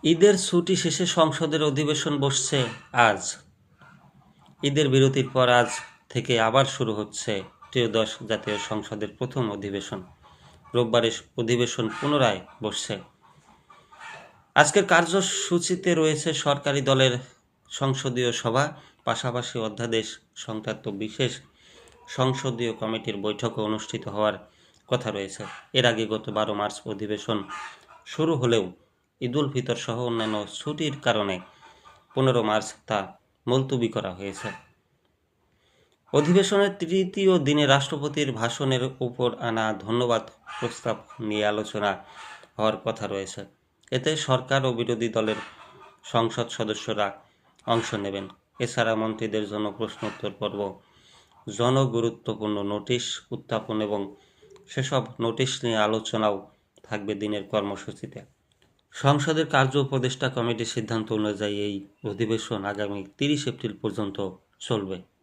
ঈদের ছুটি শেষে সংসদের অধিবেশন বসছে আজ। ঈদের বিরতির পর আজ থেকে আবার শুরু হচ্ছে ত্রয়োদশ জাতীয় সংসদের প্রথম অধিবেশন। রোববারে অধিবেশন পুনরায় বসছে। আজকের কার্যসূচিতে রয়েছে সরকারি দলের সংসদীয় সভা, পাশাপাশি অধ্যাদেশ সংক্রান্ত বিশেষ সংসদীয় কমিটির বৈঠকও অনুষ্ঠিত হওয়ার কথা রয়েছে। এর আগে গত 12 মার্চ অধিবেশন শুরু হলেও ঈদুল ফিতর সহ অন্যান্য ছুটির কারণে 15 মার্চ তা মুলতবি করা হয়েছে। অধিবেশনের তৃতীয় দিনে রাষ্ট্রপতির ভাষণের উপর আনা ধন্যবাদ প্রস্তাব নিয়ে আলোচনা হওয়ার কথা রয়েছে। এতে সরকার ও বিরোধী দলের সংসদ সদস্যরা অংশ নেবেন। এছাড়া মন্ত্রীদের জন্য প্রশ্নোত্তর পর্ব, জনগুরুত্বপূর্ণ নোটিশ উত্থাপন এবং সেসব নোটিশ নিয়ে আলোচনাও থাকবে দিনের কর্মসূচিতে। সংসদের কার্য উপদেষ্টা কমিটির সিদ্ধান্ত অনুযায়ী এই অধিবেশন আগামী 30 এপ্রিল পর্যন্ত চলবে।